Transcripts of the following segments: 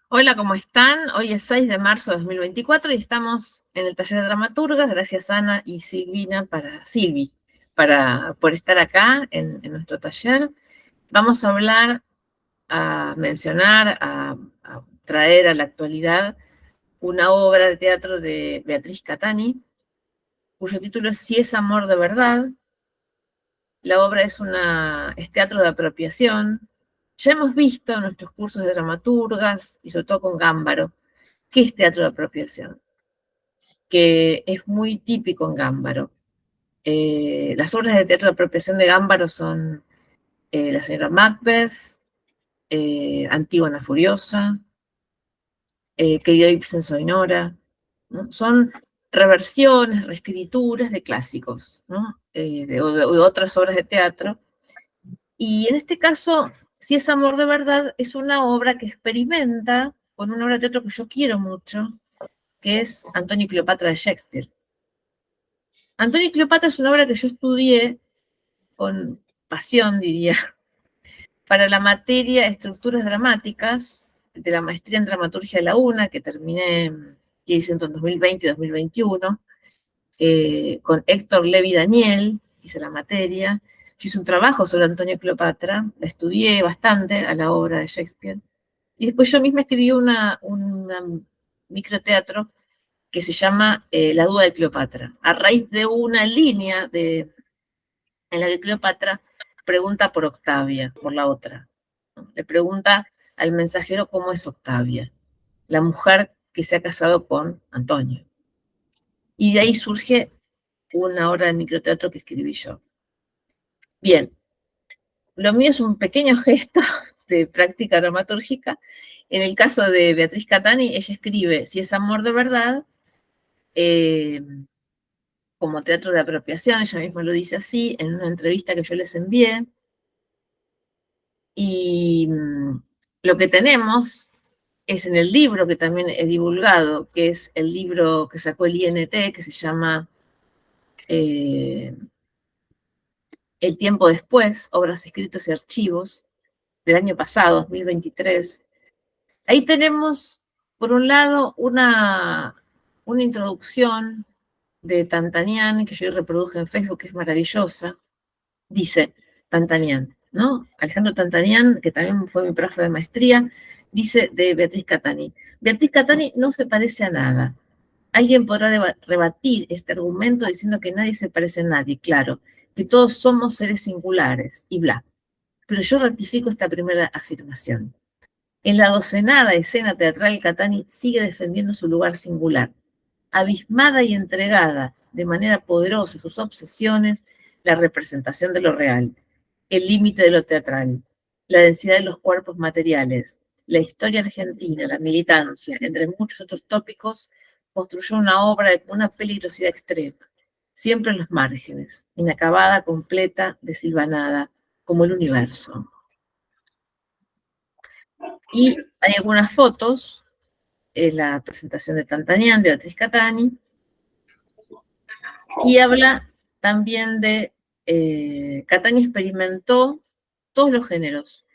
Hola, ¿cómo están? Hoy es 6 de marzo de 2024 y estamos en el taller de dramaturgas. Gracias Ana y Silvi por estar acá en nuestro taller. Vamos a hablar, a mencionar, a traer a la actualidad una obra de teatro de Beatriz Catani, cuyo título es Si es amor de verdad. La obra es teatro de apropiación. Ya hemos visto en nuestros cursos de dramaturgas, y sobre todo con Gámbaro, qué es teatro de apropiación, que es muy típico en Gámbaro. Las obras de teatro de apropiación de Gámbaro son La señora Macbeth, Antígona Furiosa, Querido Ibsen soy Nora, ¿no? Son reversiones, reescrituras de clásicos, ¿no? De otras obras de teatro. Y en este caso, Si es amor de verdad, es una obra que experimenta con una obra de teatro que yo quiero mucho, que es Antonio y Cleopatra de Shakespeare. Antonio y Cleopatra es una obra que yo estudié con pasión, diría, para la materia Estructuras Dramáticas de la maestría en dramaturgia de la UNA, que terminé, que hice en 2020 y 2021, con Héctor Levi Daniel, hice la materia. Yo hice un trabajo sobre Antonio y Cleopatra, la estudié bastante a la obra de Shakespeare. Y después yo misma escribí una microteatro que se llama La duda de Cleopatra, a raíz de una línea en la que Cleopatra pregunta por Octavia, por la otra. ¿No? Le pregunta al mensajero cómo es Octavia, la mujer que se ha casado con Antonio. Y de ahí surge una obra de microteatro que escribí yo. Bien, lo mío es un pequeño gesto de práctica dramatúrgica. En el caso de Beatriz Catani, ella escribe Si es amor de verdad, eh, como teatro de apropiación, ella misma lo dice así, en una entrevista que yo les envié. Y lo que tenemos es en el libro que también he divulgado, que es el libro que sacó el INT, que se llama El tiempo después, obras, escritos y archivos, del año pasado, 2023. Ahí tenemos, por un lado, una introducción de Tantanian, que yo reproduje en Facebook, que es maravillosa. Dice Tantanian, ¿no? Alejandro Tantanian, que también fue mi profe de maestría, dice de Beatriz Catani. Beatriz Catani no se parece a nada. Alguien podrá rebatir este argumento diciendo que nadie se parece a nadie, claro, que todos somos seres singulares y bla. Pero yo rectifico esta primera afirmación. En la docenada escena teatral, Catani sigue defendiendo su lugar singular, abismada y entregada de manera poderosa a sus obsesiones, la representación de lo real, el límite de lo teatral, la densidad de los cuerpos materiales, la historia argentina, la militancia, entre muchos otros tópicos, construyó una obra de una peligrosidad extrema, siempre en los márgenes, inacabada, completa, desilvanada, como el universo. Y hay algunas fotos, la presentación de Tantanian, de Beatriz Catani, y habla también de Catani experimentó todos los géneros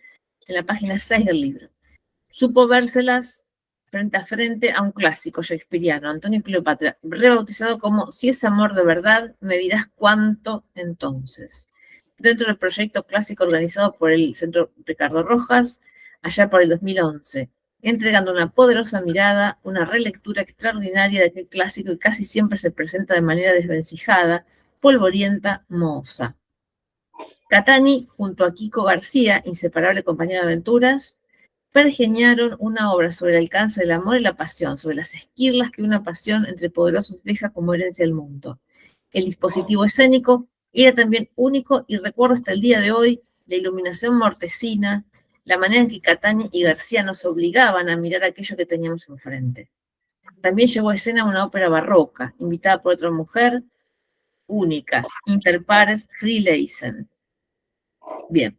en la página 6 del libro. Supo vérselas frente a frente a un clásico shakespeariano, Antonio y Cleopatra, rebautizado como Si es amor de verdad, me dirás cuánto entonces. Dentro del proyecto clásico organizado por el Centro Ricardo Rojas, allá por el 2011, entregando una poderosa mirada, una relectura extraordinaria de aquel clásico que casi siempre se presenta de manera desvencijada, polvorienta, mohosa. Catani, junto a Kiko García, inseparable compañero de aventuras, pergeñaron una obra sobre el alcance del amor y la pasión, sobre las esquirlas que una pasión entre poderosos deja como herencia al mundo. El dispositivo escénico era también único y recuerdo hasta el día de hoy la iluminación mortecina, la manera en que Catani y García nos obligaban a mirar aquello que teníamos enfrente. También llevó a escena una ópera barroca, invitada por otra mujer única, Interpares Frieleisen. Bien,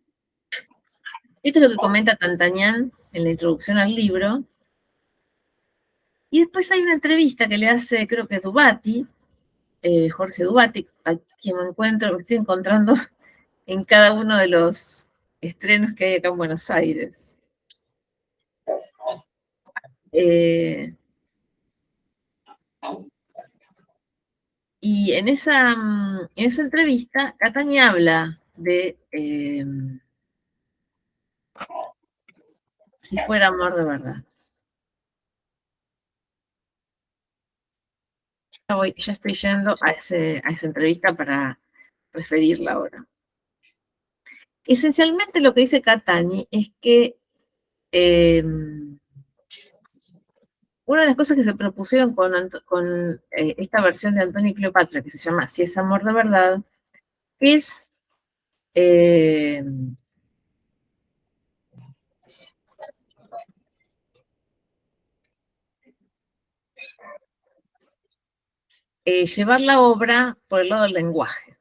esto es lo que comenta Tantanian en la introducción al libro. Y después hay una entrevista que le hace, creo que Dubati, Jorge Dubati, a quien me estoy encontrando en cada uno de los estrenos que hay acá en Buenos Aires. Eh, y en esa entrevista, Catania habla de si fuera amor de verdad. Ya estoy yendo a esa entrevista para referirla ahora. Esencialmente lo que dice Catani es que una de las cosas que se propusieron con esta versión de Antonio y Cleopatra, que se llama Si es amor de verdad, es eh, llevar la obra por el lado del lenguaje.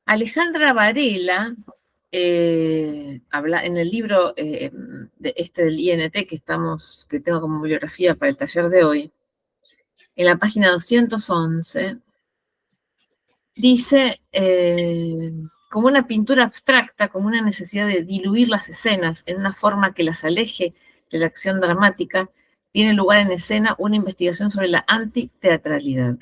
Alejandra Varela habla en el libro del INT que tengo como bibliografía para el taller de hoy, en la página 211, dice como una pintura abstracta, como una necesidad de diluir las escenas en una forma que las aleje de la acción dramática, tiene lugar en escena una investigación sobre la antiteatralidad.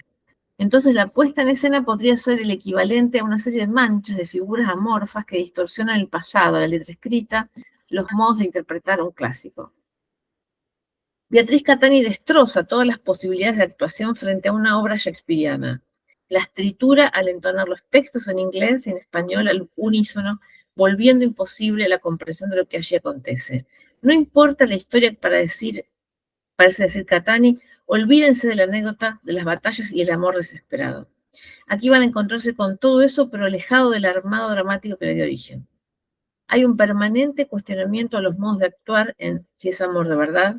Entonces la puesta en escena podría ser el equivalente a una serie de manchas de figuras amorfas que distorsionan el pasado, la letra escrita, los modos de interpretar un clásico. Beatriz Catani destroza todas las posibilidades de actuación frente a una obra shakespeariana. Las tritura al entonar los textos en inglés y en español al unísono, volviendo imposible la comprensión de lo que allí acontece. No importa la historia parece decir Catani, olvídense de la anécdota de las batallas y el amor desesperado. Aquí van a encontrarse con todo eso, pero alejado del armado dramático que le dio origen. Hay un permanente cuestionamiento a los modos de actuar en Si es amor de verdad.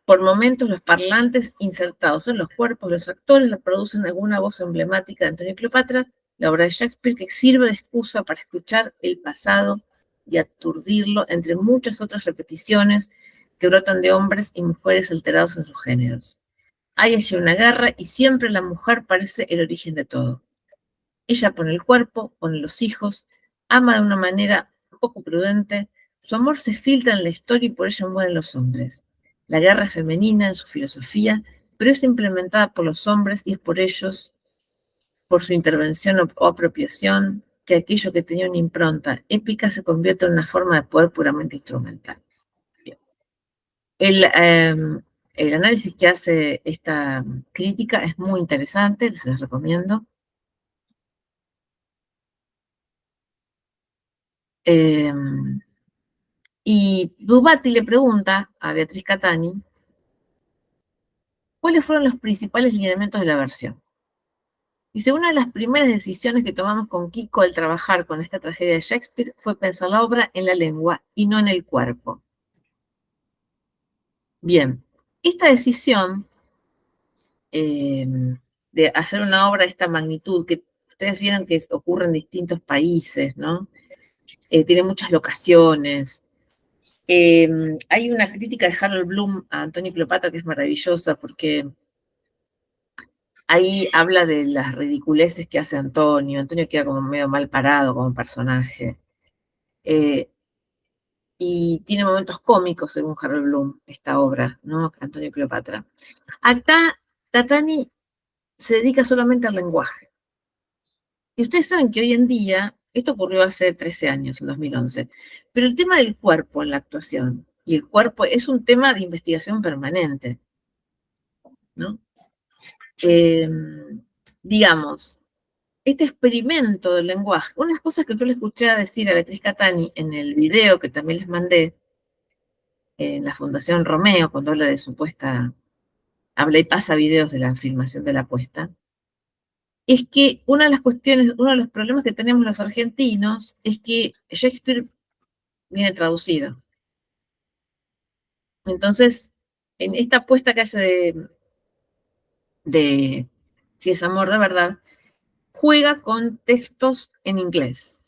Por momentos, los parlantes insertados en los cuerpos de los actores reproducen alguna voz emblemática de Antonio y Cleopatra, la obra de Shakespeare, que sirve de excusa para escuchar el pasado y aturdirlo entre muchas otras repeticiones que brotan de hombres y mujeres alterados en sus géneros. Hay allí una guerra y siempre la mujer parece el origen de todo. Ella pone el cuerpo, pone los hijos, ama de una manera poco prudente, su amor se filtra en la historia y por ella mueren los hombres. La guerra es femenina en su filosofía, pero es implementada por los hombres y es por ellos, por su intervención o apropiación, que aquello que tenía una impronta épica se convierte en una forma de poder puramente instrumental. Bien. El análisis que hace esta crítica es muy interesante, se los recomiendo. Eh, Y Dubati le pregunta a Beatriz Catani cuáles fueron los principales lineamientos de la versión. Dice, una de las primeras decisiones que tomamos con Kiko al trabajar con esta tragedia de Shakespeare fue pensar la obra en la lengua y no en el cuerpo. Bien, esta decisión eh, de hacer una obra de esta magnitud, que ustedes vieron que ocurre en distintos países, ¿no? Tiene muchas locaciones. Hay una crítica de Harold Bloom a Antonio y Cleopatra que es maravillosa porque ahí habla de las ridiculeces que hace Antonio. Antonio queda como medio mal parado como personaje. Eh, y tiene momentos cómicos, según Harold Bloom, esta obra, ¿no? Antonio y Cleopatra. Acá, Catani se dedica solamente al lenguaje. Y ustedes saben que hoy en día, esto ocurrió hace 13 años, en 2011, pero el tema del cuerpo en la actuación, y el cuerpo es un tema de investigación permanente, ¿no? Eh, digamos, este experimento del lenguaje. Unas cosas que yo le escuché a decir a Beatriz Catani en el video que también les mandé en la Fundación Romeo, cuando habla de supuesta, habla y pasa videos de la filmación de la puesta, es que una de las cuestiones, uno de los problemas que tenemos los argentinos es que Shakespeare viene traducido. Entonces, en esta puesta que hace de Si es amor de verdad, juega con textos en inglés,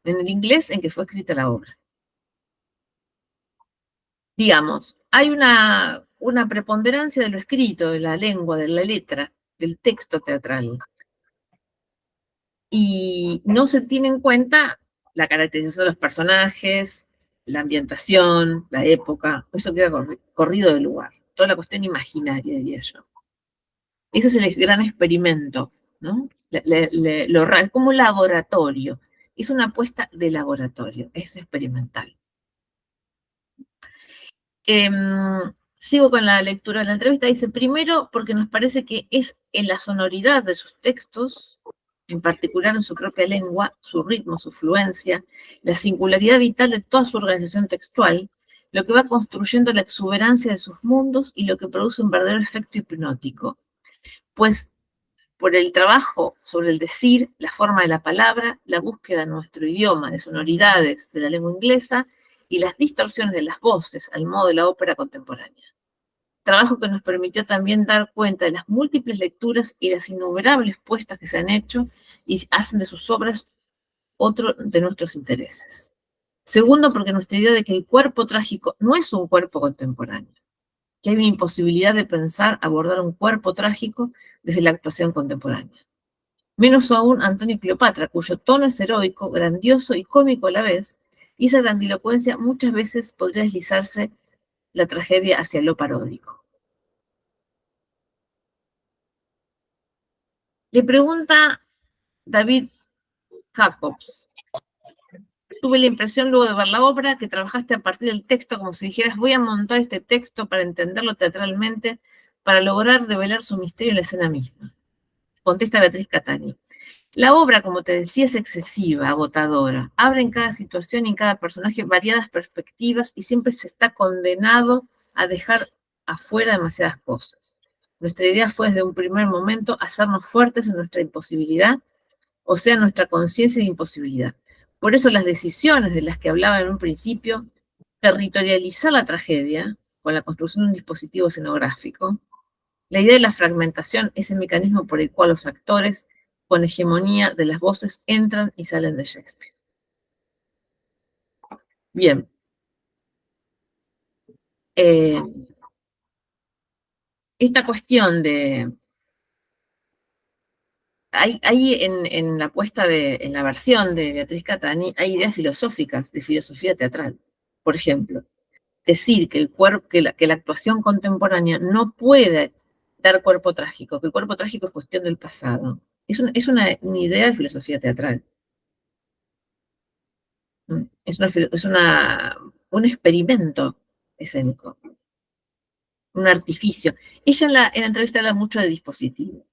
en el inglés en que fue escrita la obra. Digamos, hay una preponderancia de lo escrito, de la lengua, de la letra, del texto teatral, y no se tiene en cuenta la caracterización de los personajes, la ambientación, la época, eso queda corrido del lugar. Toda la cuestión imaginaria, diría yo. Ese es el gran experimento, ¿no? Como laboratorio. Es una apuesta de laboratorio, es experimental. Eh, Sigo con la lectura de la entrevista. Dice, primero, porque nos parece que es en la sonoridad de sus textos, en particular en su propia lengua, su ritmo, su fluencia, la singularidad vital de toda su organización textual, lo que va construyendo la exuberancia de sus mundos y lo que produce un verdadero efecto hipnótico. Pues por el trabajo sobre el decir, la forma de la palabra, la búsqueda de nuestro idioma, de sonoridades de la lengua inglesa y las distorsiones de las voces al modo de la ópera contemporánea. Trabajo que nos permitió también dar cuenta de las múltiples lecturas y las innumerables puestas que se han hecho y hacen de sus obras otro de nuestros intereses. Segundo, porque nuestra idea de que el cuerpo trágico no es un cuerpo contemporáneo, que hay una imposibilidad de pensar abordar un cuerpo trágico desde la actuación contemporánea. Menos aún Antonio y Cleopatra, cuyo tono es heroico, grandioso y cómico a la vez, y esa grandilocuencia muchas veces podría deslizarse la tragedia hacia lo paródico. Le pregunta David Jacobs. Tuve la impresión luego de ver la obra que trabajaste a partir del texto como si dijeras voy a montar este texto para entenderlo teatralmente, para lograr revelar su misterio en la escena misma. Contesta Beatriz Catani. La obra, como te decía, es excesiva, agotadora. Abre en cada situación y en cada personaje variadas perspectivas y siempre se está condenado a dejar afuera demasiadas cosas. Nuestra idea fue desde un primer momento hacernos fuertes en nuestra imposibilidad, o sea, nuestra conciencia de imposibilidad. Por eso las decisiones de las que hablaba en un principio, territorializar la tragedia con la construcción de un dispositivo escenográfico, la idea de la fragmentación, ese mecanismo por el cual los actores con hegemonía de las voces entran y salen de Shakespeare. Bien. Esta cuestión de... Hay en la en la versión de Beatriz Catani, hay ideas filosóficas de filosofía teatral. Por ejemplo, decir que que la actuación contemporánea no puede dar cuerpo trágico, que el cuerpo trágico es cuestión del pasado. Es una idea de filosofía teatral. Es un experimento escénico, un artificio. Ella en la entrevista habla mucho de dispositivo.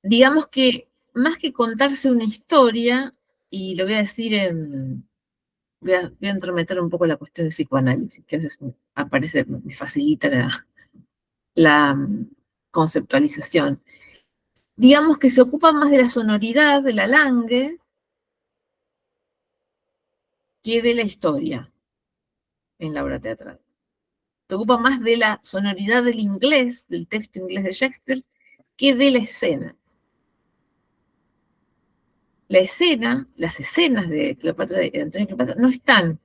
Digamos que más que contarse una historia, y lo voy a decir voy a entrometer un poco la cuestión de psicoanálisis, que a veces me facilita la conceptualización. Digamos que se ocupa más de la sonoridad, de la langue, que de la historia en la obra teatral. Se ocupa más de la sonoridad del inglés, del texto inglés de Shakespeare, que de la escena. La escena, las escenas de Cleopatra y de Antonio y Cleopatra no están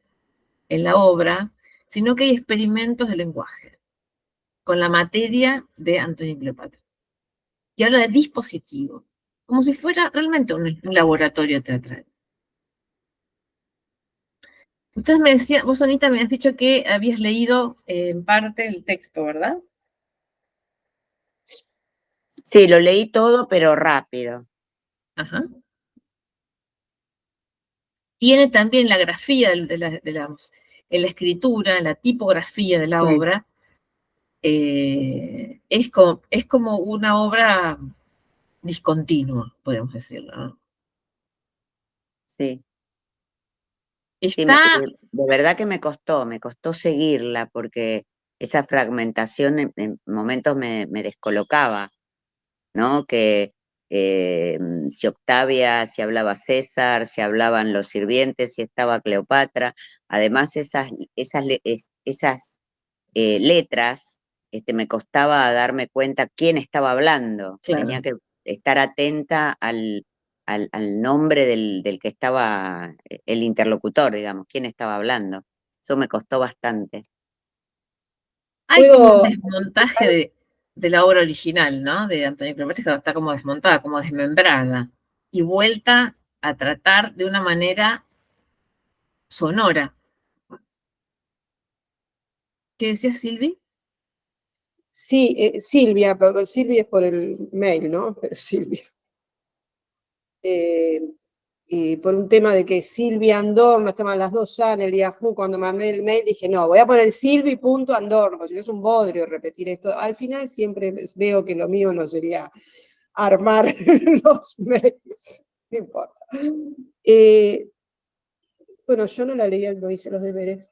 en la obra, sino que hay experimentos de lenguaje con la materia de Antonio y Cleopatra. Y habla de dispositivo, como si fuera realmente un laboratorio teatral. Ustedes me decían, vos, Anita, me has dicho que habías leído en parte el texto, ¿verdad? Sí, lo leí todo, pero rápido. Ajá. Tiene también la grafía en la escritura, en la tipografía de la obra, es como una obra discontinua, podemos decirlo, ¿no? Sí. Sí, Está... de verdad que me costó seguirla porque esa fragmentación en momentos me descolocaba, ¿no? Que si Octavia, si hablaba César, si hablaban los sirvientes, si estaba Cleopatra, además esas letras, me costaba darme cuenta quién estaba hablando, Claro. tenía que estar atenta al nombre del que estaba, el interlocutor, digamos, quién estaba hablando. Eso me costó bastante. Hay como un desmontaje de la obra original, ¿no? De Antonio Cleopatra, que está como desmontada, como desmembrada, y vuelta a tratar de una manera sonora. ¿Qué decías, Silvi? Sí, Silvia, pero Silvia es por el mail, ¿no? Pero Silvia. Eh, y por un tema de que Silvia Andorno, estaban las dos A en el Yahoo, cuando mandé el mail dije, no, voy a poner Silvi.Andorno, porque si no es un bodrio repetir esto. Al final siempre veo que lo mío no sería armar los mails, no importa. Bueno, yo no la leía, no hice los deberes,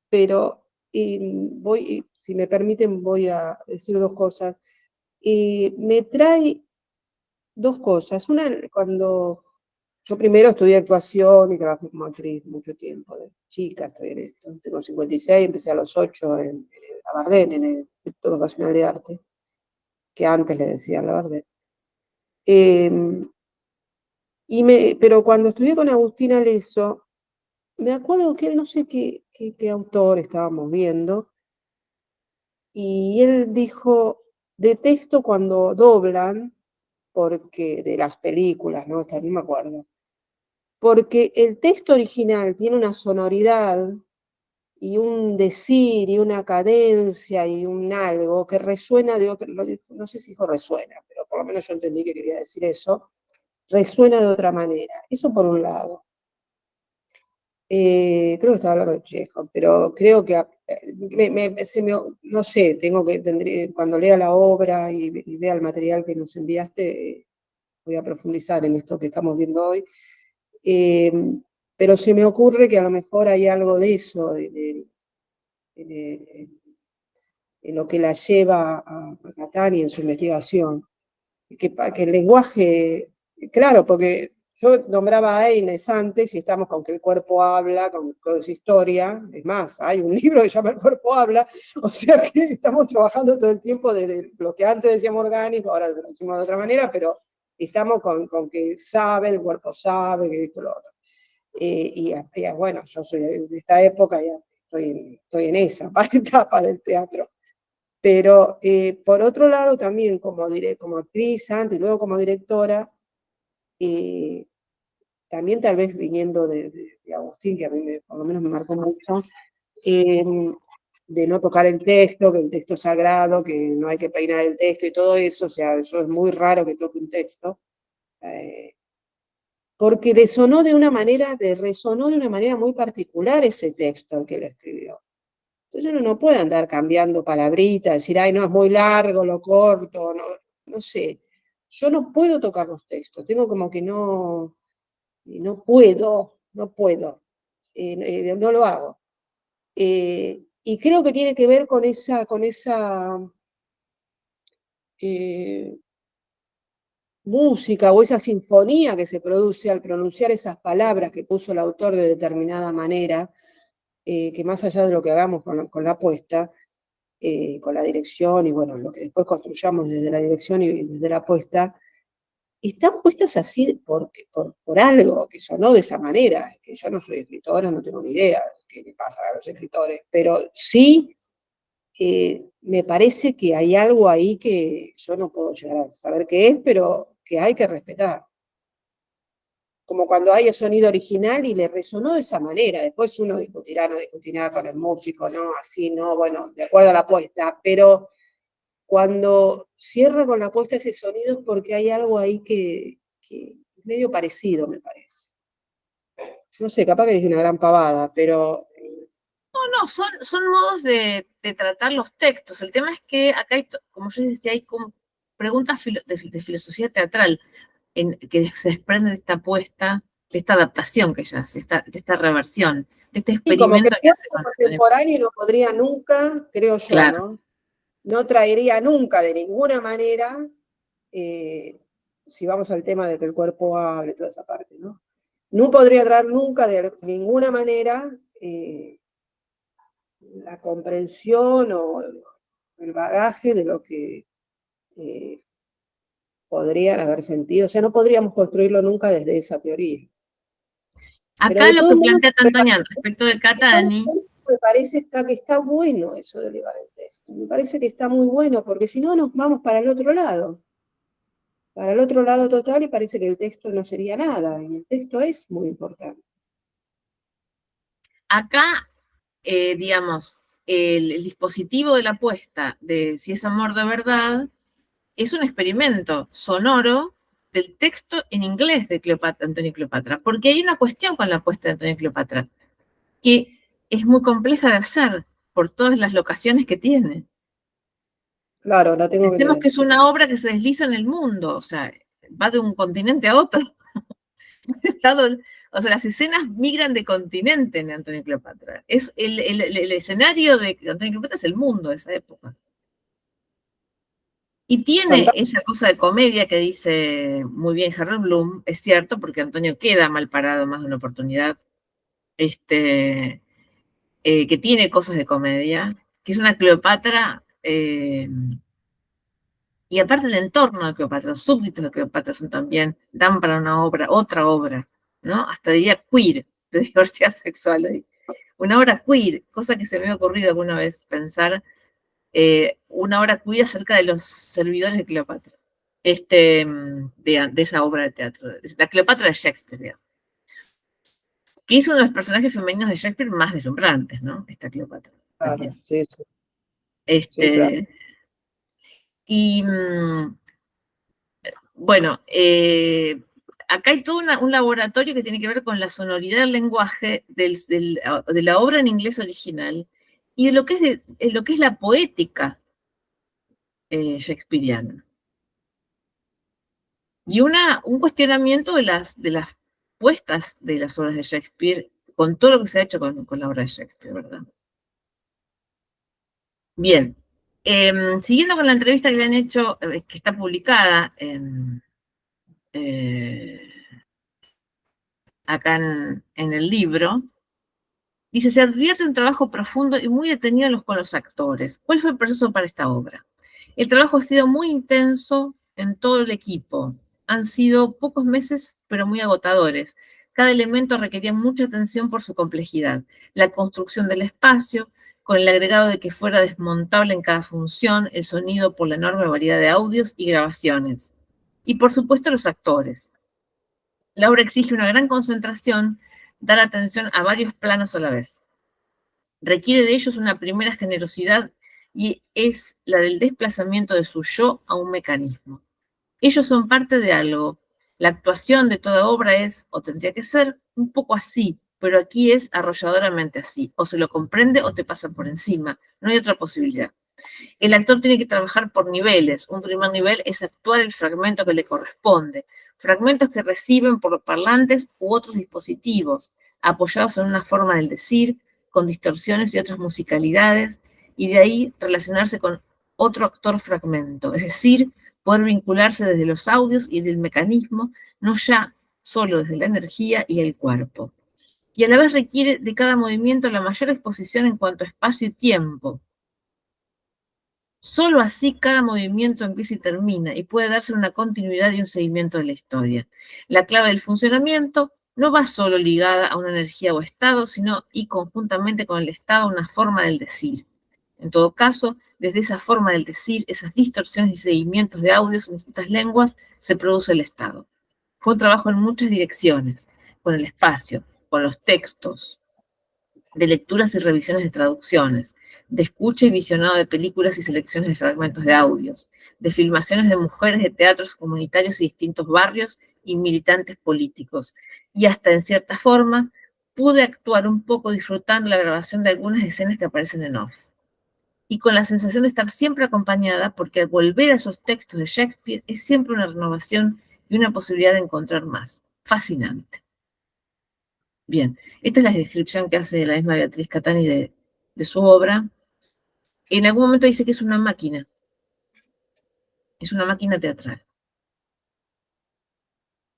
pero si me permiten, voy a decir dos cosas. Me trae dos cosas. Una, cuando yo primero estudié actuación y trabajé como actriz mucho tiempo, de chica estoy en esto. Tengo 56, empecé a los 8 en Labardén, en el Instituto Nacional de Arte, que antes le decían Labardén. Pero cuando estudié con Agustín Aleso, me acuerdo que él no sé qué autor estábamos viendo, y él dijo, detesto cuando doblan, porque de las películas, ¿no? Hasta no me acuerdo. Porque el texto original tiene una sonoridad y un decir y una cadencia y un algo que resuena de otra, no sé si dijo resuena, pero por lo menos yo entendí que quería decir eso, resuena de otra manera. Eso por un lado. Creo que estaba hablando de Chekhov, pero creo que no sé, cuando lea la obra y vea el material que nos enviaste, voy a profundizar en esto que estamos viendo hoy. Eh, pero se me ocurre que a lo mejor hay algo de eso, en lo que la lleva a Catani en su investigación. Que el lenguaje, claro, porque yo nombraba a Eynes antes y estamos con que el cuerpo habla, con su historia, es más, hay un libro que se llama El cuerpo habla, o sea que estamos trabajando todo el tiempo desde lo que antes decíamos orgánico, ahora lo decimos de otra manera, pero estamos con que sabe, el cuerpo sabe, que esto lo otro. Bueno, yo soy de esta época, ya estoy en esa etapa del teatro. Pero por otro lado, también como actriz antes y luego como directora, eh, también tal vez viniendo de Agustín, que a mí por lo menos me marcó mucho, eh, de no tocar el texto, que el texto es sagrado, que no hay que peinar el texto y todo eso, o sea, eso es muy raro que toque un texto, porque resonó de una manera muy particular ese texto el que lo escribió. Entonces uno no puede andar cambiando palabritas, decir, ay, no, es muy largo, lo corto, no sé. Yo no puedo tocar los textos, tengo como que no puedo, no lo hago. Y creo que tiene que ver con esa eh, música o esa sinfonía que se produce al pronunciar esas palabras que puso el autor de determinada manera, que más allá de lo que hagamos con la apuesta, con la dirección y bueno, lo que después construyamos desde la dirección y desde la apuesta, están puestas así por algo que sonó de esa manera, que yo no soy escritora, no tengo ni idea de qué le pasa a los escritores, pero sí me parece que hay algo ahí que yo no puedo llegar a saber qué es, pero que hay que respetar. Como cuando hay el sonido original y le resonó de esa manera. Después uno discutirá, no discutirá con el músico, no, así, no, bueno, de acuerdo a la apuesta, pero cuando cierra con la apuesta ese sonido es porque hay algo ahí que es medio parecido, me parece. No sé, capaz que dije una gran pavada, pero No, son modos de tratar los textos. El tema es que acá hay, como yo decía, hay como preguntas de filosofía teatral que se desprenden de esta apuesta, de esta adaptación que ella hace, de esta reversión, de este sí, como que experimento el que hace cuerpo con el... contemporáneo no podría nunca, creo yo, Claro. ¿no? No traería nunca de ninguna manera, eh, si vamos al tema de que el cuerpo hable, toda esa parte, ¿no? No podría traer nunca de ninguna manera la comprensión o el bagaje de lo que eh, podrían haber sentido. O sea, no podríamos construirlo nunca desde esa teoría. Pero Acá de lo todos que modos, plantea Tantañán respecto de Cata Dani, me parece que está bueno eso de elevar el texto. Me parece que está muy bueno, porque si no nos vamos para el otro lado. Para el otro lado total y parece que el texto no sería nada. Y el texto es muy importante. Acá, digamos, el dispositivo de la apuesta de Si es amor de verdad es un experimento sonoro del texto en inglés de Cleopatra, Antonio y Cleopatra, porque hay una cuestión con la apuesta de Antonio y Cleopatra, que es muy compleja de hacer por todas las locaciones que tiene. Claro, la tengo que Pensemos leer. que es una obra que se desliza en el mundo, o sea, va de un continente a otro. O sea, las escenas migran de continente en Antonio y Cleopatra. Es el escenario de Antonio y Cleopatra es el mundo de esa época. Y tiene Fantástico. esa cosa de comedia que dice muy bien Harold Bloom, es cierto, porque Antonio queda mal parado más de una oportunidad, que tiene cosas de comedia, que es una Cleopatra, y aparte el entorno de Cleopatra, los súbditos de Cleopatra son también, dan para una obra, otra obra, ¿no? Hasta diría queer, de diversidad sexual. Una obra queer, cosa que se me ha ocurrido alguna vez pensar, una obra queer acerca de los servidores de Cleopatra, de esa obra de teatro, la Cleopatra de Shakespeare, digamos, que es uno de los personajes femeninos de Shakespeare más deslumbrantes, ¿no? Esta Cleopatra Claro, también. sí, sí, sí, claro. Este, y bueno, acá hay todo un laboratorio que tiene que ver con la sonoridad del lenguaje de la obra en inglés original y de lo que es la poética shakespeariana. Y un cuestionamiento de las puestas de las obras de Shakespeare con todo lo que se ha hecho con la obra de Shakespeare, ¿verdad? Bien, siguiendo con la entrevista que le han hecho, que está publicada eh, acá en el libro, dice, se advierte un trabajo profundo y muy detenido con los actores. ¿Cuál fue el proceso para esta obra? El trabajo ha sido muy intenso en todo el equipo. Han sido pocos meses, pero muy agotadores. Cada elemento requería mucha atención por su complejidad. La construcción del espacio, con el agregado de que fuera desmontable en cada función, el sonido por la enorme variedad de audios y grabaciones. Y por supuesto los actores. La obra exige una gran concentración, dar atención a varios planos a la vez. Requiere de ellos una primera generosidad y es la del desplazamiento de su yo a un mecanismo. Ellos son parte de algo. La actuación de toda obra es, o tendría que ser, un poco así, pero aquí es arrolladoramente así. O se lo comprende o te pasa por encima. No hay otra posibilidad. El actor tiene que trabajar por niveles. Un primer nivel es actuar el fragmento que le corresponde. Fragmentos que reciben por parlantes u otros dispositivos, apoyados en una forma del decir, con distorsiones y otras musicalidades, y de ahí relacionarse con otro actor fragmento, es decir, poder vincularse desde los audios y del mecanismo, no ya solo desde la energía y el cuerpo. Y a la vez requiere de cada movimiento la mayor exposición en cuanto a espacio y tiempo. Solo así cada movimiento empieza y termina y puede darse una continuidad y un seguimiento de la historia. La clave del funcionamiento no va solo ligada a una energía o estado, sino y conjuntamente con el estado una forma del decir. En todo caso, desde esa forma del decir, esas distorsiones y seguimientos de audios en distintas lenguas, se produce el estado. Fue un trabajo en muchas direcciones, con el espacio, con los textos, de lecturas y revisiones de traducciones, de escucha y visionado de películas y selecciones de fragmentos de audios, de filmaciones de mujeres de teatros comunitarios y distintos barrios y militantes políticos. Y hasta en cierta forma pude actuar un poco disfrutando la grabación de algunas escenas que aparecen en off. Y con la sensación de estar siempre acompañada, porque al volver a esos textos de Shakespeare es siempre una renovación y una posibilidad de encontrar más. Fascinante. Bien, esta es la descripción que hace la misma Beatriz Catani de su obra. En algún momento dice que es una máquina teatral.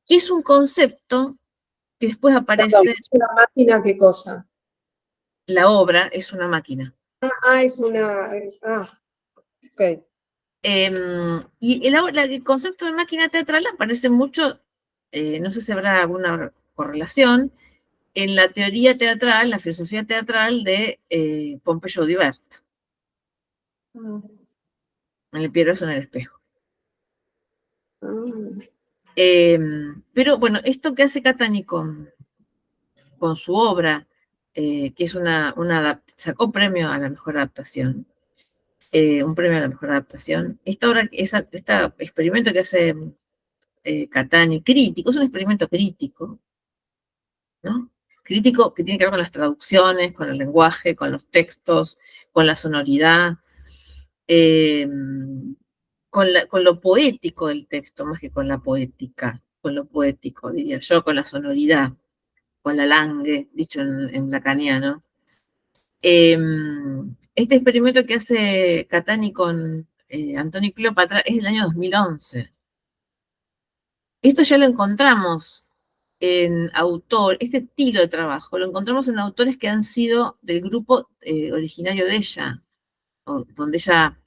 Es un concepto que después Perdón, aparece, ¿es una máquina qué cosa? la obra es una máquina. Es una. Ok. Y el concepto de máquina teatral aparece mucho, no sé si habrá alguna correlación, en la teoría teatral, la filosofía teatral de Pompeyo Audibert, en el Piedroso en el espejo. Pero bueno, esto que hace Catani con su obra, que es sacó premio a la mejor adaptación, un premio a la mejor adaptación. Esta obra, este experimento que hace Catani, crítico, es un experimento crítico, ¿no? Crítico que tiene que ver con las traducciones, con el lenguaje, con los textos, con la sonoridad, con lo poético del texto, más que con la poética, con lo poético, diría yo, con la sonoridad, con la langue, dicho en lacaniano. Este experimento que hace Catani con Antonio y Cleopatra es del año 2011. Esto ya lo encontramos en este estilo de trabajo, lo encontramos en autores que han sido del grupo originario de ella, donde ella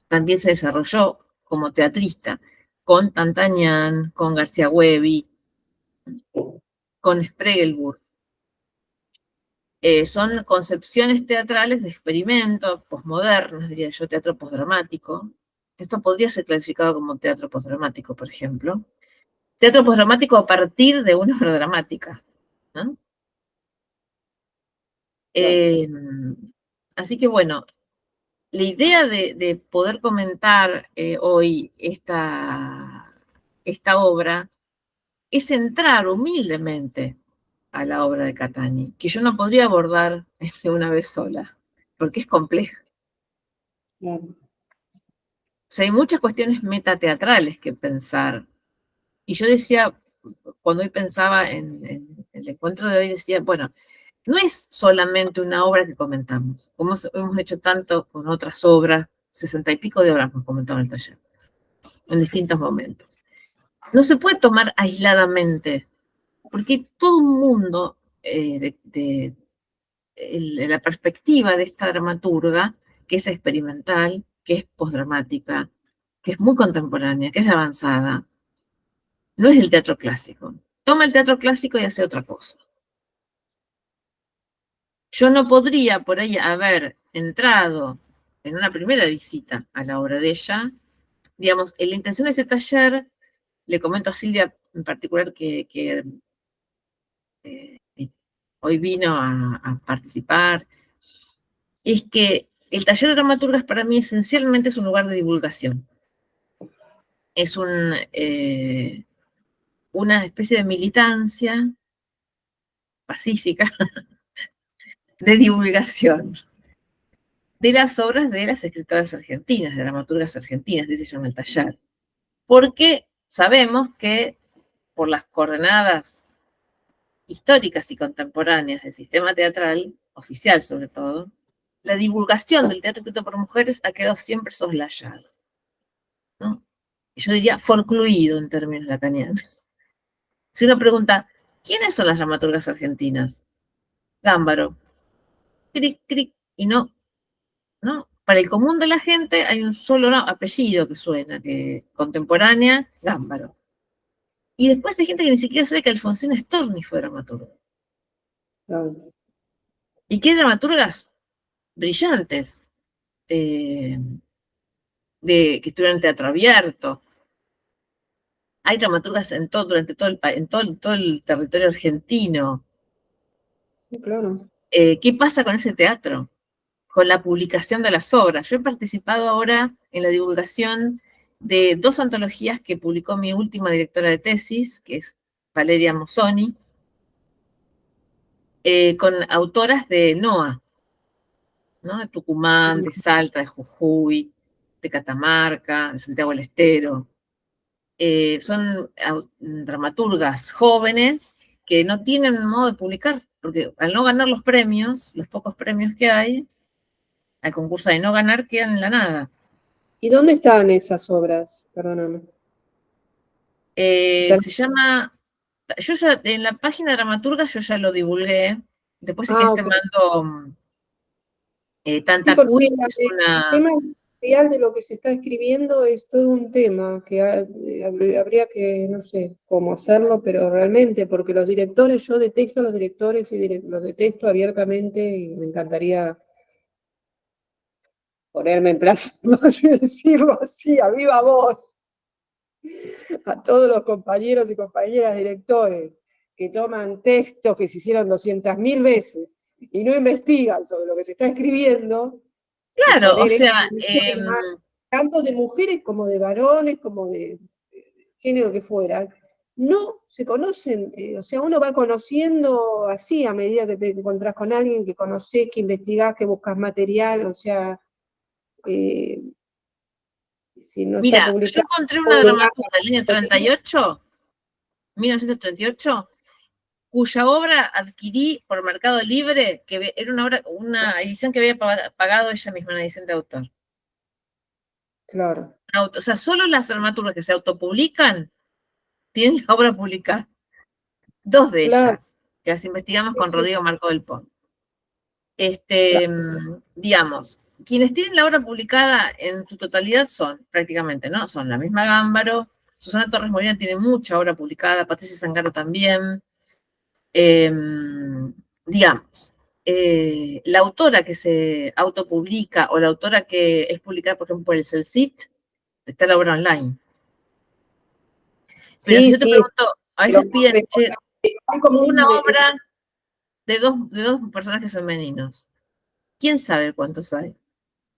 también se desarrolló como teatrista, con Tantanian, con García Huevi, con Spregelburg. Son concepciones teatrales de experimento, posmodernas, diría yo, teatro posdramático. Esto podría ser clasificado como teatro posdramático, por ejemplo. Teatro posdramático a partir de una obra dramática, ¿no? Así que bueno, la idea de poder comentar hoy esta obra es entrar humildemente a la obra de Catani, que yo no podría abordar de una vez sola, porque es compleja. Claro. O sea, hay muchas cuestiones metateatrales que pensar. Y yo decía, cuando hoy pensaba en el encuentro de hoy, decía, bueno, no es solamente una obra que comentamos, como hemos hecho tanto con otras obras, 60 y pico de obras hemos comentado en el taller, en distintos momentos. No se puede tomar aisladamente, porque todo un mundo de la perspectiva de esta dramaturga, que es experimental, que es postdramática, que es muy contemporánea, que es de avanzada, no es el teatro clásico. Toma el teatro clásico y hace otra cosa. Yo no podría por ahí haber entrado en una primera visita a la obra de ella. Digamos, en la intención de este taller, le comento a Silvia en particular que hoy vino a participar, es que el taller de dramaturgas para mí esencialmente es un lugar de divulgación. Es una especie de militancia pacífica de divulgación de las obras de las escritoras argentinas, de dramaturgas argentinas, así se llama el taller. Porque sabemos que por las coordenadas históricas y contemporáneas del sistema teatral, oficial sobre todo, la divulgación del teatro escrito por mujeres ha quedado siempre soslayada, ¿no? Yo diría forcluido en términos lacanianos. Si uno pregunta, ¿quiénes son las dramaturgas argentinas? Gámbaro, cric, cric, y no. Para el común de la gente hay un solo apellido que suena, que contemporánea, Gámbaro. Y después hay gente que ni siquiera sabe que Alfonsina Storni fue dramaturga. Claro. Y que hay dramaturgas brillantes, que estuvieron en teatro abierto. Hay dramaturgas durante todo el territorio argentino. Sí, claro. ¿Qué pasa con ese teatro? Con la publicación de las obras. Yo he participado ahora en la divulgación de 2 antologías que publicó mi última directora de tesis, que es Valeria Mozzoni, con autoras de NOA, ¿no? De Tucumán, de Salta, de Jujuy, de Catamarca, de Santiago del Estero. Son dramaturgas jóvenes que no tienen modo de publicar, porque al no ganar los premios, los pocos premios que hay, al concurso de no ganar, quedan en la nada. ¿Y dónde están esas obras? Perdóname. Se llama, yo ya en la página de dramaturga yo ya lo divulgué, después si querés te Ok. mando Sí, Tanta porque Cuy, es el una, tema real de lo que se está escribiendo es todo un tema que habría que, no sé cómo hacerlo, pero realmente, porque los directores, yo detesto a los directores y los detesto abiertamente y me encantaría ponerme en plaza y decirlo así, a viva voz, a todos los compañeros y compañeras directores que toman textos que se hicieron 200.000 veces y no investigan sobre lo que se está escribiendo, y Claro, o poner sea, tanto de mujeres como de varones, como de género que fueran, no se conocen, o sea, uno va conociendo así a medida que te encontrás con alguien que conocés, que investigás, que buscas material, o sea, eh, si no está mira, yo publicado encontré en una ningún lugar, dramaturga del año 38, 1938, cuya obra adquirí por Mercado Libre, que era una edición que había pagado ella misma, una edición de autor. claro. O sea, solo las dramaturgas que se autopublican tienen la obra publicada. Dos de Claro, ellas, que las investigamos sí, con sí, Rodrigo Marco del Pont. claro, Digamos, quienes tienen la obra publicada en su totalidad son, prácticamente, ¿no? Son la misma Gámbaro, Susana Torres Molina tiene mucha obra publicada, Patricia Zangaro también. Digamos, la autora que se autopublica o la autora que es publicada, por ejemplo, por el CELCIT, está la obra online. Pero si sí, yo te sí, pregunto, a pero veces piden, che, hay como una un, obra de dos personajes femeninos. ¿Quién sabe cuántos hay?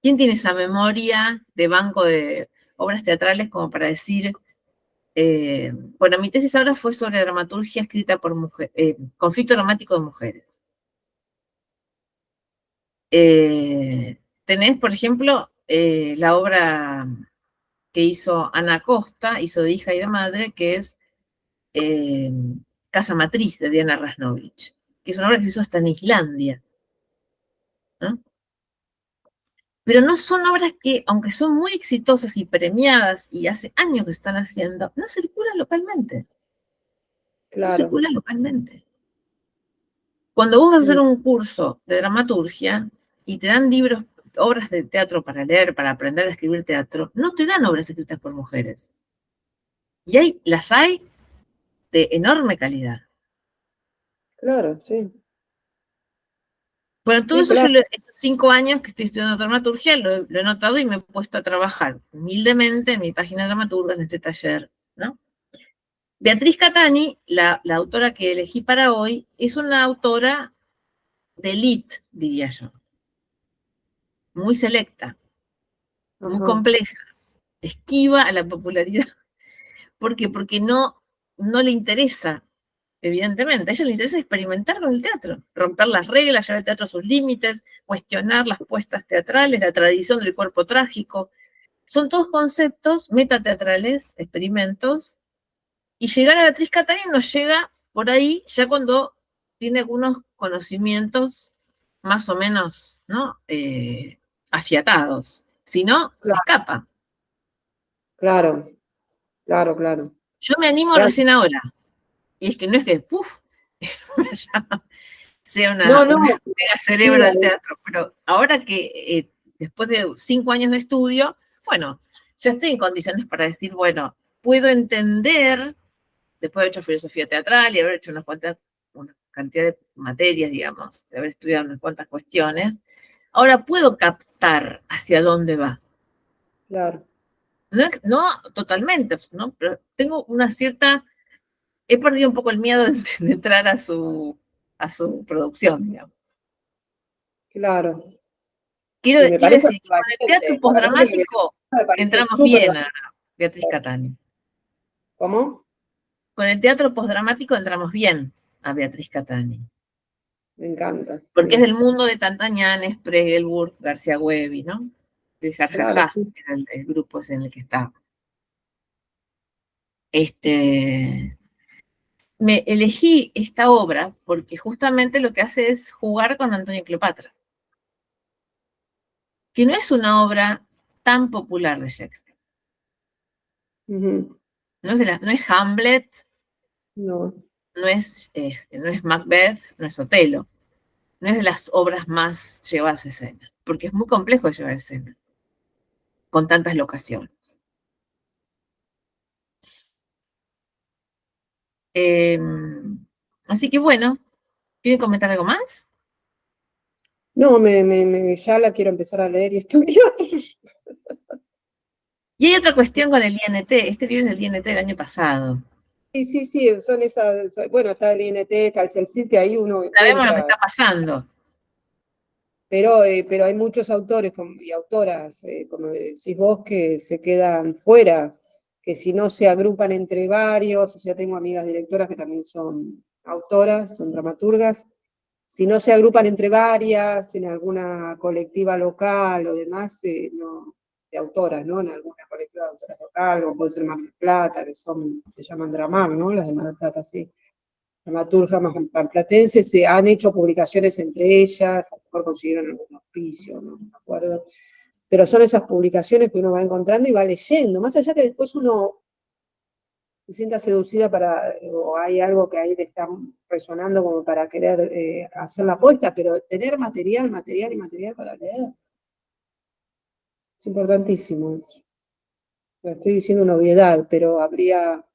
¿Quién tiene esa memoria de banco de obras teatrales como para decir, bueno, mi tesis ahora fue sobre dramaturgia escrita por mujeres, conflicto dramático de mujeres. Tenés, por ejemplo, la obra que hizo Ana Costa, hizo de hija y de madre, que es Casa Matriz de Diana Rasnovich, que es una obra que se hizo hasta en Islandia, ¿no? Pero no son obras que, aunque son muy exitosas y premiadas y hace años que están haciendo, no circulan localmente. No claro, circulan localmente. Cuando vos vas a hacer mm, un curso de dramaturgia y te dan libros, obras de teatro para leer, para aprender a escribir teatro, no te dan obras escritas por mujeres. Y las hay de enorme calidad. claro, sí, Bueno, todo sí, eso claro, estos 5 años que estoy estudiando dramaturgia, lo he notado y me he puesto a trabajar humildemente en mi página de dramaturgas, en este taller, ¿no? Beatriz Catani, la autora que elegí para hoy, es una autora de élite, diría yo, muy selecta, muy ajá, compleja, esquiva a la popularidad. ¿Por qué? Porque no le interesa, evidentemente, a ella le interesa experimentar con el teatro, romper las reglas, llevar el teatro a sus límites, cuestionar las puestas teatrales, la tradición del cuerpo trágico. Son todos conceptos metateatrales, experimentos, y llegar a Beatriz Catani nos llega por ahí ya cuando tiene algunos conocimientos más o menos, ¿no? Afiatados. Si no, se claro, escapa. claro, claro, claro, Yo me animo claro. recién ahora. Y es que no es que, ¡puf! sea No, una no, mega sí, cerebro del teatro, pero ahora que después de 5 años de estudio, bueno, ya estoy en condiciones para decir, bueno, puedo entender, después de haber hecho filosofía teatral y haber hecho una cantidad de materias, digamos, de haber estudiado unas cuantas cuestiones, ahora puedo captar hacia dónde va. claro, No totalmente, ¿no? Pero tengo una cierta, he perdido un poco el miedo de entrar a su producción, digamos. claro. Y Quiero decir que con el teatro la verdad que lo que postdramático me parece entramos súper bien a valiente. Beatriz Catani. ¿Cómo? Con el teatro postdramático entramos bien a Beatriz Catani. Me encanta, Porque es sí, del mundo de Tantañanes, Pregelburg, García Huevi, ¿no? El claro, Jarjajá sí, era el grupo ese en el que estaba. Este, me elegí esta obra porque justamente lo que hace es jugar con Antonio y Cleopatra, que no es una obra tan popular de Shakespeare. ujú, No es Hamlet, no, no es Macbeth, no es Otelo. No es de las obras más llevadas a escena, porque es muy complejo de llevar a escena, con tantas locaciones. Eh, Así que bueno, ¿quieren comentar algo más? no, ya la quiero empezar a leer y estudiar. Y hay otra cuestión con el INT, este libro es del INT del año pasado. Sí, sí, sí, son esas, bueno, está el INT, está el CELCIT, que ahí uno Sabemos lo que encuentra, está pasando. pero hay muchos autores y autoras, como decís vos, que se quedan fuera, que si no se agrupan entre varios, o sea, tengo amigas directoras que también son autoras, son dramaturgas, si no se agrupan entre varias, en alguna colectiva local o demás, no, de autoras, ¿no? En alguna colectiva de autoras local, como puede ser Mar del Plata, que se llaman Dramar, ¿no? Las de Mar del Plata, sí. Dramaturgas marplatenses se han hecho publicaciones entre ellas, a lo mejor consiguieron algún auspicio, no me acuerdo. Pero son esas publicaciones que uno va encontrando y va leyendo, más allá que después uno se sienta seducida o hay algo que ahí le está resonando como para querer hacer la apuesta, pero tener material, material y material para leer es importantísimo. Estoy diciendo una obviedad, pero habría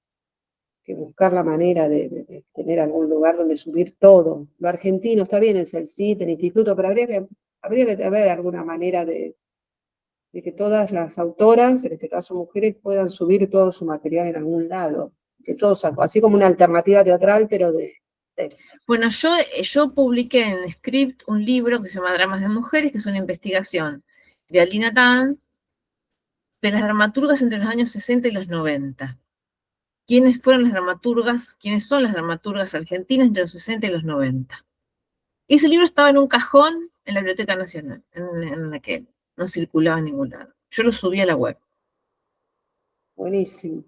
que buscar la manera de tener algún lugar donde subir todo. Lo argentino está bien, es el CIT, el instituto, pero habría que haber alguna manera de que todas las autoras, en este caso mujeres, puedan subir todo su material en algún lado. Que todos, así como una alternativa teatral, pero Bueno, yo publiqué en Script un libro que se llama Dramas de Mujeres, que es una investigación de Alina Tan de las dramaturgas entre los años 60 y los 90. ¿Quiénes fueron las dramaturgas? ¿Quiénes son las dramaturgas argentinas entre los 60 y los 90? Ese libro estaba en un cajón en la Biblioteca Nacional, en aquel. No circulaba en ningún lado. Yo lo subí a la web. buenísimo.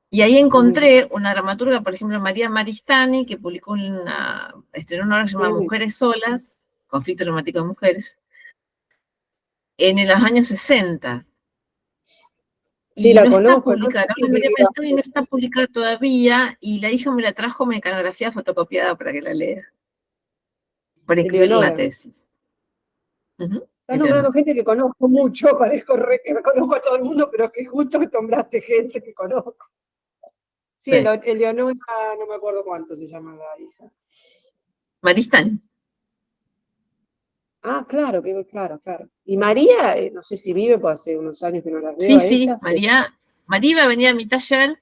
Y ahí Buenísimo. encontré una dramaturga, por ejemplo, María Maristani, que publicó estrenó una obra que se llama Mujeres Solas, Conflicto Dramático de Mujeres, en los años 60. Sí, Y la no está conozco, no sé publicada. La si obra de María vivirá. Maristani no está publicada todavía, y la hija me la trajo mecanografiada fotocopiada para que la lea, para incluirla en la Eleonora. tesis. Estás nombrando gente que conozco mucho, parezco que conozco a todo el mundo, pero que justo nombraste gente que conozco. Sí, Sí. Eleonora, no me acuerdo cuánto se llama la hija. Maristani. Ah, claro, claro. Y María, no sé si vive, pues hace unos años que no las veo Sí, a sí, ella. María iba a venir a mi taller,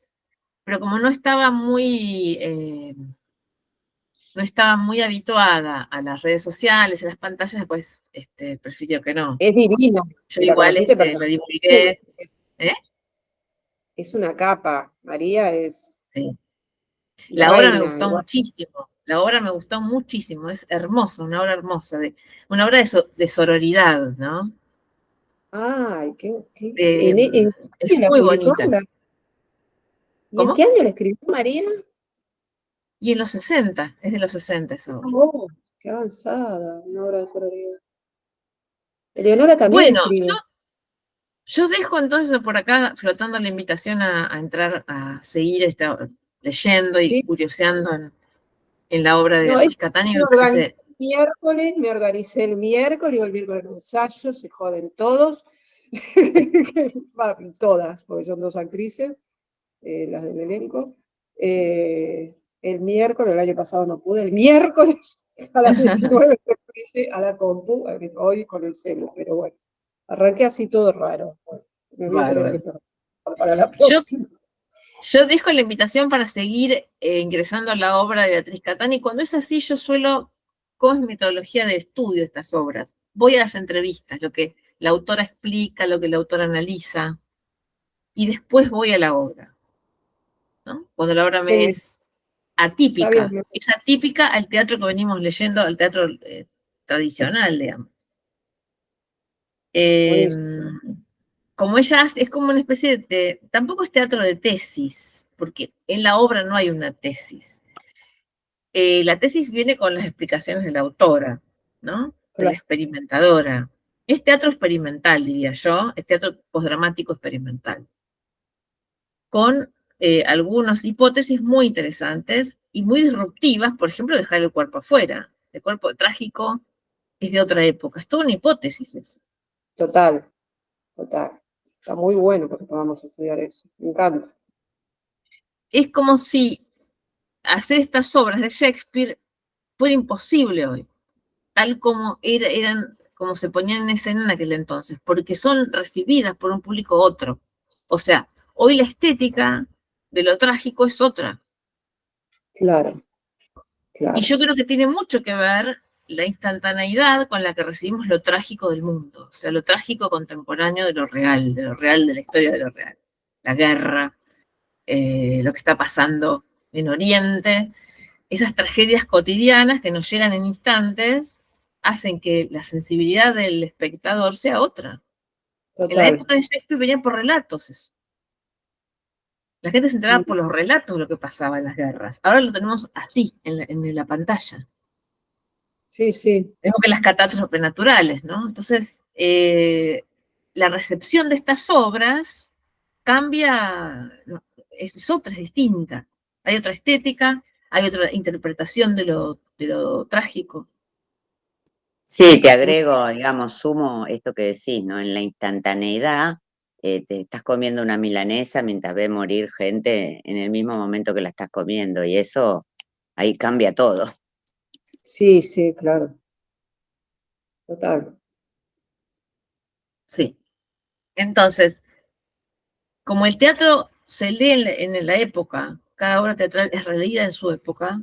pero como no estaba muy habituada a las redes sociales, a las pantallas, pues prefirió que no. Es divina, Yo si la igual conociste la personalmente. divulgué. ¿Eh? Es una capa. María es Sí. La obra me reina, gustó igual. muchísimo. La obra me gustó muchísimo. Es hermosa, una obra hermosa, una obra de sororidad, ¿no? Ay, Eh, ¿en qué es año la muy publicó? bonita. ¿Y en qué ¿Cómo? año la escribió María? Y en los 60, es de los 60 esa obra. Oh, qué avanzada, una obra de sororidad. Eleonora también Bueno, escribe. yo dejo entonces por acá flotando la invitación a entrar a seguir leyendo y Sí, curioseando en la obra de no, Beatriz Catani, me me parece. organicé el miércoles, y el miércoles no ensayo, se joden todos. Todas, porque son dos actrices, las del elenco. El miércoles, el año pasado no pude, el miércoles a las 19 a la compu, hoy con el celu, pero bueno, arranqué así todo raro. Bueno, me voy a tener que Bárbaro. preparar para la Yo, próxima. yo dejo la invitación para seguir ingresando a la obra de Beatriz Catani. Cuando es así, yo suelo, ¿cómo es mi metodología de estudio de estas obras? Voy a las entrevistas, lo que la autora explica, lo que la autora analiza, y después voy a la obra, ¿no? Cuando la obra Qué me bien, es está bien. atípica. Es atípica al teatro que venimos leyendo, al teatro tradicional, digamos. Eh, Buenísimo. como ella es como una especie tampoco es teatro de tesis, porque en la obra no hay una tesis. La tesis viene con las explicaciones de la autora, ¿no? De la Claro, experimentadora. Es teatro experimental, diría yo, es teatro postdramático experimental, con algunas hipótesis muy interesantes y muy disruptivas, por ejemplo, dejar el cuerpo afuera. El cuerpo trágico es de otra época, es toda una hipótesis eso. total. Está muy bueno que podamos estudiar eso. Me encanta. Es como si hacer estas obras de Shakespeare fuera imposible hoy, tal como eran, como se ponían en escena en aquel entonces, porque son recibidas por un público otro. O sea, hoy la estética de lo trágico es otra. Claro, Y claro. yo creo que tiene mucho que ver la instantaneidad con la que recibimos lo trágico del mundo, o sea, lo trágico contemporáneo de lo real, de la historia de lo real. La guerra, lo que está pasando en Oriente, esas tragedias cotidianas que nos llegan en instantes, hacen que la sensibilidad del espectador sea otra. En la Total. época de Shakespeare venían por relatos eso. La gente se enteraba por los relatos de lo que pasaba en las guerras. Ahora lo tenemos así, en la pantalla. Sí, sí, Vemos que las catástrofes naturales, ¿no? Entonces, la recepción de estas obras cambia, no, es otra, es distinta. Hay otra estética, hay otra interpretación de lo trágico. Sí, te agrego, digamos, sumo esto que decís, ¿no? En la instantaneidad, te estás comiendo una milanesa mientras ves morir gente en el mismo momento que la estás comiendo, y eso ahí cambia todo. sí, sí, claro. Total. Sí. Entonces, como el teatro se lee en la época, cada obra teatral es releída en su época,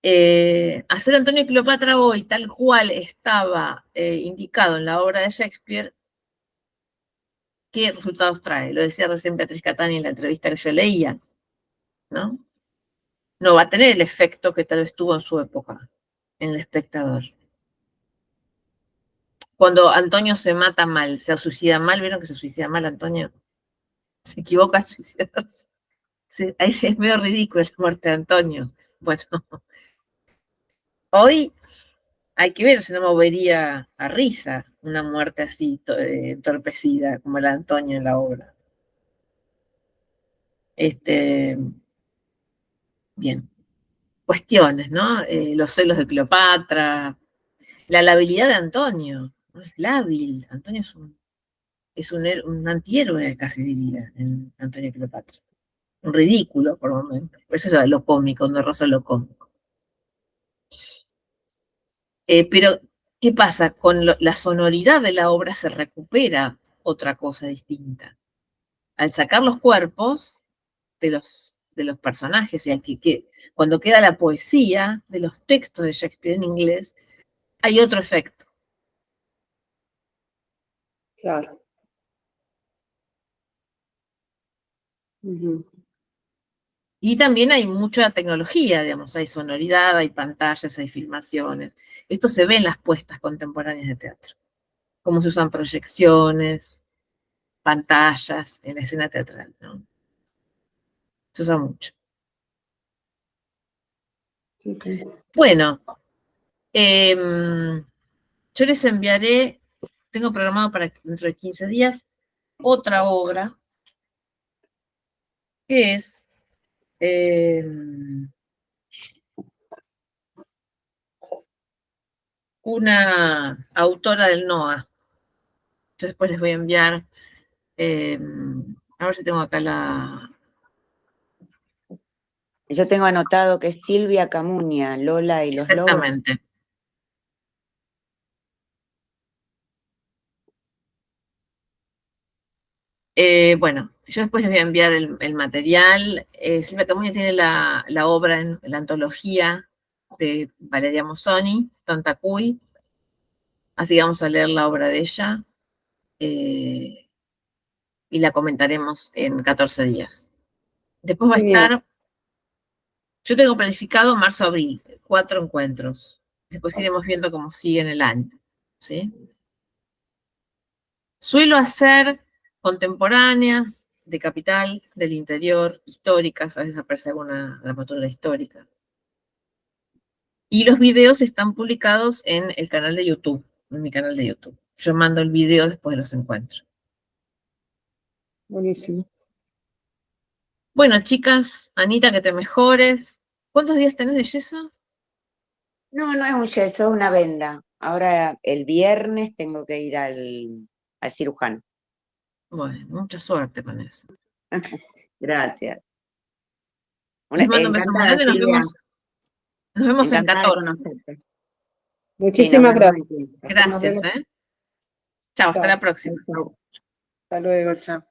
hacer Antonio y Cleopatra hoy, tal cual estaba indicado en la obra de Shakespeare, ¿qué resultados trae? Lo decía recién Beatriz Catani en la entrevista que yo leía, ¿no? No va a tener el efecto que tal vez tuvo en su época en el espectador. Cuando Antonio se mata mal, se suicida mal, ¿vieron que se suicida mal Antonio? Se equivoca al suicidarse. Sí, ahí es medio ridículo la muerte de Antonio. Bueno, hoy hay que ver si no movería a risa una muerte así entorpecida como la de Antonio en la obra. Bien, cuestiones, ¿no? Los celos de Cleopatra, la labilidad de Antonio. No es lábil, Antonio es un antihéroe, casi diría, en Antonio y Cleopatra. Un ridículo por momentos. Eso es lo cómico, donde roza lo cómico. Pero, ¿qué pasa? Con la sonoridad de la obra se recupera otra cosa distinta. Al sacar los cuerpos de los personajes, y cuando queda la poesía de los textos de Shakespeare en inglés, hay otro efecto. Claro. Ujú. Y también hay mucha tecnología, digamos, hay sonoridad, hay pantallas, hay filmaciones. Esto se ve en las puestas contemporáneas de teatro, cómo se usan proyecciones, pantallas en la escena teatral, ¿no? Se usa mucho. Sí, sí. Bueno, yo les enviaré, tengo programado para dentro de 15 días, otra obra, que es una autora del NOA. Yo después les voy a enviar, a ver si tengo acá la... Yo tengo anotado que es Silvia Camuña, Lola y los lobos. Exactamente. Bueno, yo después les voy a enviar el material. Silvia Camuña tiene la obra en la antología de Valeria Mozzoni, Tantacuy, así que vamos a leer la obra de ella y la comentaremos en 14 días. Después va a Genial. estar, yo tengo planificado marzo-abril, 4 encuentros. Después iremos viendo cómo sigue en el año, ¿sí? Suelo hacer contemporáneas, de capital, del interior, históricas, a veces aparece alguna dramaturga histórica. Y los videos están publicados en el canal de YouTube, en mi canal de YouTube. Yo mando el video después de los encuentros. Buenísimo. Bueno, chicas, Anita, que te mejores. ¿Cuántos días tenés de yeso? No, no es un yeso, es una venda. Ahora el viernes tengo que ir al cirujano. Bueno, mucha suerte con eso. Gracias. Les mando un beso muy Encantada, grande y Silvia. nos vemos en Encantada de 14. conocerte. Sí, nos Muchísimas vemos gracias. en 15. Nos Gracias, vemos. Chao, hasta Chao. la próxima. Chau. Hasta luego, chao.